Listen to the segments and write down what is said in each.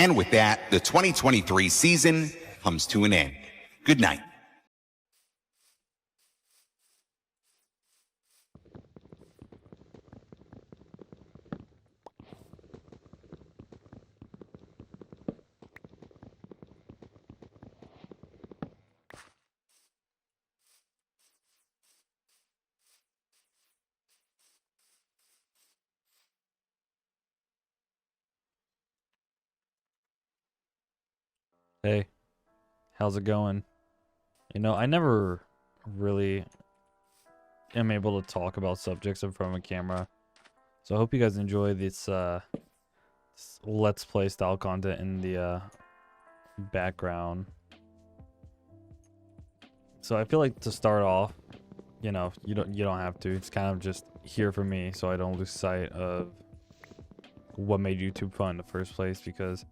And with that, the 2023 season comes to an end. Good night. Hey, how's it going? I never really am able to talk about subjects in front of a camera. So I hope you guys enjoy this Let's Play style content in the background. So I feel like to start off, you don't have to. It's kind of just here for me so I don't lose sight of what made YouTube fun in the first place, because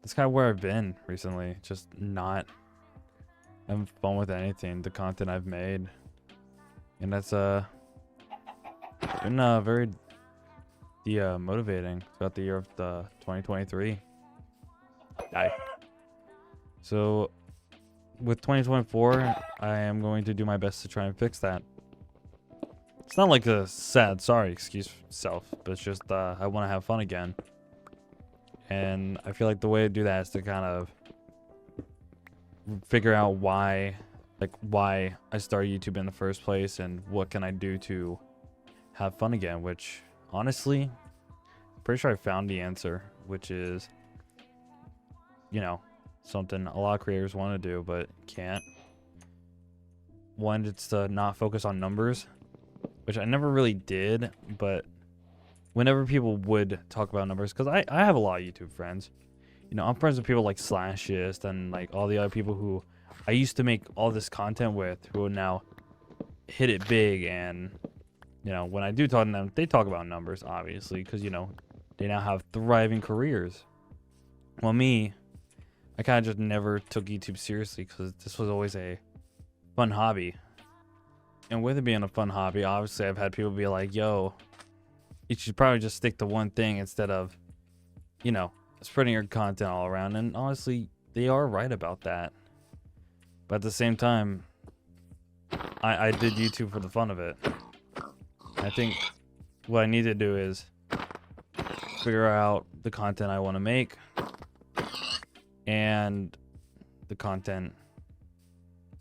that's kind of where I've been recently. Just not having fun with anything, the content I've made. And that's been very motivating throughout the year of the 2023. Die. So with 2024, I am going to do my best to try and fix that. It's not like a sad sorry excuse for self, but it's just I want to have fun again. And I feel like the way to do that is to kind of figure out why I started YouTube in the first place and what can I do to have fun again, which honestly, I'm pretty sure I found the answer, which is, something a lot of creators want to do but can't. One, it's to not focus on numbers, which I never really did, but whenever people would talk about numbers, because I have a lot of YouTube friends. I'm friends with people like Slashist and like all the other people who I used to make all this content with, who now hit it big. And when I do talk to them, they talk about numbers, obviously, because they now have thriving careers. Well, me, I kind of just never took YouTube seriously because this was always a fun hobby. And with it being a fun hobby, obviously I've had people be like, yo, you should probably just stick to one thing instead of, spreading your content all around. And honestly, they are right about that. But at the same time, I did YouTube for the fun of it. I think what I need to do is figure out the content I want to make and the content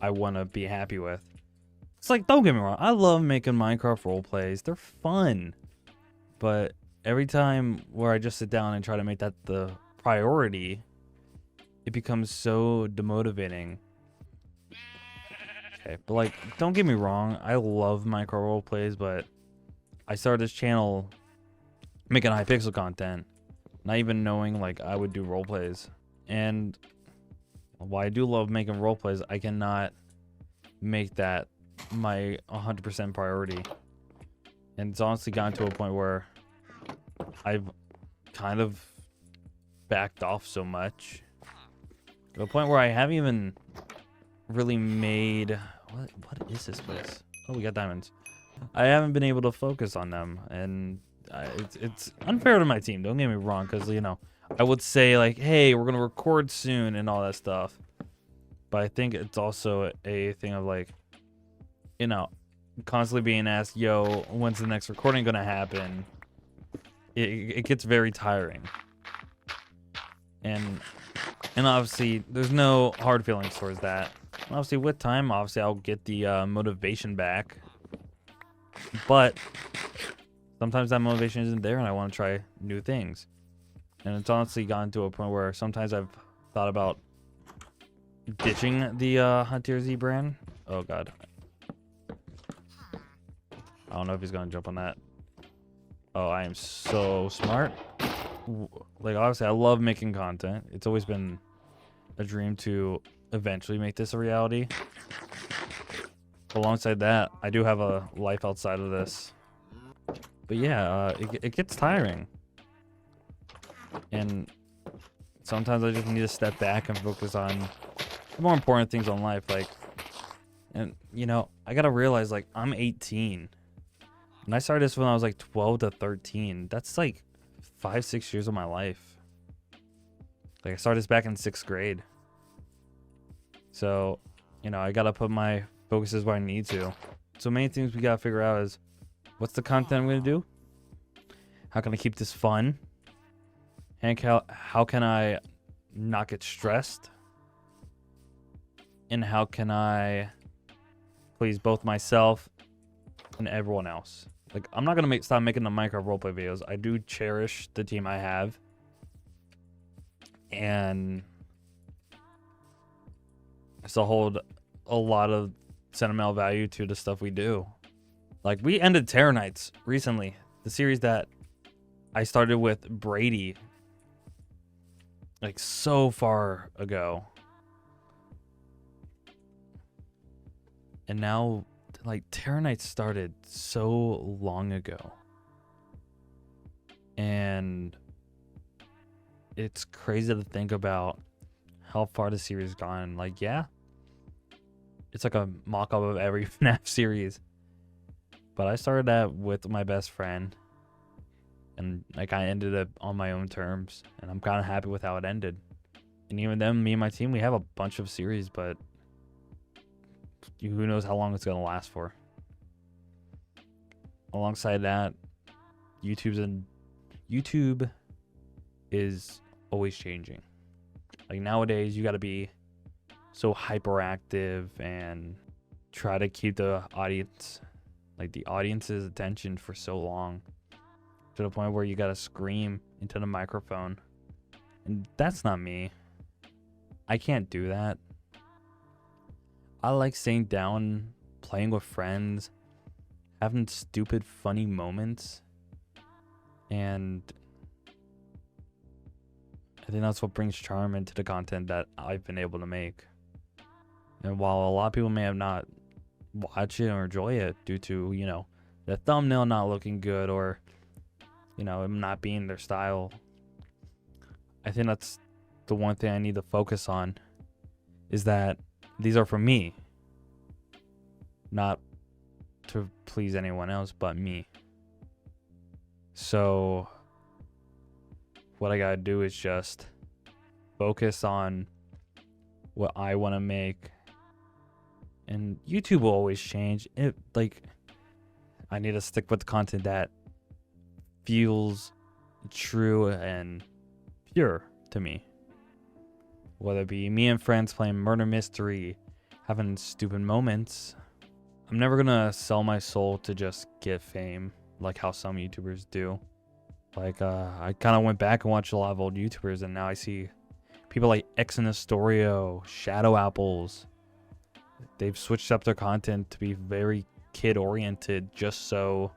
I want to be happy with. It's like, don't get me wrong, I love making Minecraft role plays. They're fun. But every time where I just sit down and try to make that the priority, it becomes so demotivating. Okay, but like, don't get me wrong, I love Minecraft role plays, but I started this channel making Hypixel content, not even knowing like I would do role plays. And while I do love making role plays, I cannot make that my 100% priority. And it's honestly gotten to a point where I've kind of backed off so much, to a point where I haven't even really made what is this place? Oh, we got diamonds. I haven't been able to focus on them, and it's unfair to my team, don't get me wrong, because I would say like, hey, we're gonna record soon and all that stuff, but I think it's also a thing of like, constantly being asked, yo, when's the next recording gonna happen? It gets very tiring. And obviously there's no hard feelings towards that. Obviously with time, I'll get the motivation back, but sometimes that motivation isn't there and I want to try new things. And it's honestly gotten to a point where sometimes I've thought about ditching the Hunter Z brand. Oh god, I don't know if he's gonna jump on that. Oh, I am so smart. Like, obviously I love making content. It's always been a dream to eventually make this a reality. Alongside that, I do have a life outside of this. But yeah, it gets tiring. And sometimes I just need to step back and focus on the more important things in life. Like, and I gotta realize, like, I'm 18. And I started this when I was like 12 to 13. That's like 5-6 years of my life. Like, I started this back in 6th grade. So, you know, I gotta put my focuses where I need to. So main things we gotta figure out is, what's the content I'm gonna do? How can I keep this fun? And how can I not get stressed? And how can I please both myself and everyone else? Like, I'm not gonna stop making the Minecraft roleplay videos. I do cherish the team I have, and I still hold a lot of sentimental value to the stuff we do. Like, we ended Terror Knights recently, the series that I started with Brady, like, so far ago. And now, like, Terror Knights started so long ago. And it's crazy to think about how far the series has gone. Like, yeah, it's like a mock-up of every FNAF series. But I started that with my best friend. And, like, I ended up on my own terms. And I'm kind of happy with how it ended. And even then, me and my team, we have a bunch of series, but who knows how long it's going to last for. Alongside that, YouTube is always changing. Like, nowadays, you got to be so hyperactive and try to keep the audience, like, the audience's attention for so long, to the point where you got to scream into the microphone. And that's not me. I can't do that. I like sitting down, playing with friends, having stupid, funny moments. And I think that's what brings charm into the content that I've been able to make. And while a lot of people may have not watched it or enjoy it due to, you know, the thumbnail not looking good or, you know, it not being their style, I think that's the one thing I need to focus on, is that these are for me, not to please anyone else but me. So what I gotta do is just focus on what I want to make, and YouTube will always change. I need to stick with the content that feels true and pure to me. Whether it be me and friends playing murder mystery, having stupid moments. I'm never gonna sell my soul to just get fame like how some YouTubers do. Like, I kind of went back and watched a lot of old YouTubers, and now I see people like Xanastorio, Shadow Apples. They've switched up their content to be very kid-oriented just so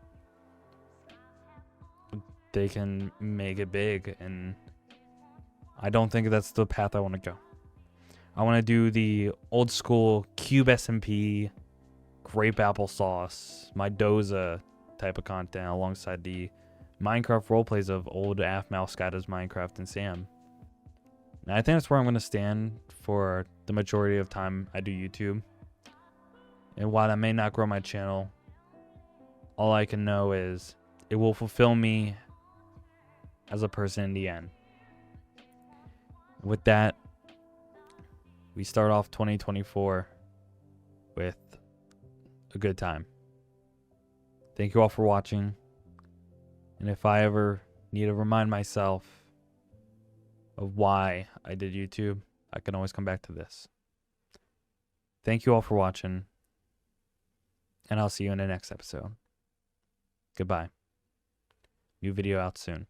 they can make it big, and I don't think that's the path I want to go. I want to do the old school Cube SMP, grape applesauce, my Doza type of content alongside the Minecraft roleplays of old Mouse, Skydoes, Minecraft, and Sam. And I think that's where I'm going to stand for the majority of time I do YouTube. And while I may not grow my channel, all I can know is it will fulfill me as a person in the end. With that, we start off 2024 with a good time. Thank you all for watching. And if I ever need to remind myself of why I did YouTube, I can always come back to this. Thank you all for watching, and I'll see you in the next episode. Goodbye. New video out soon.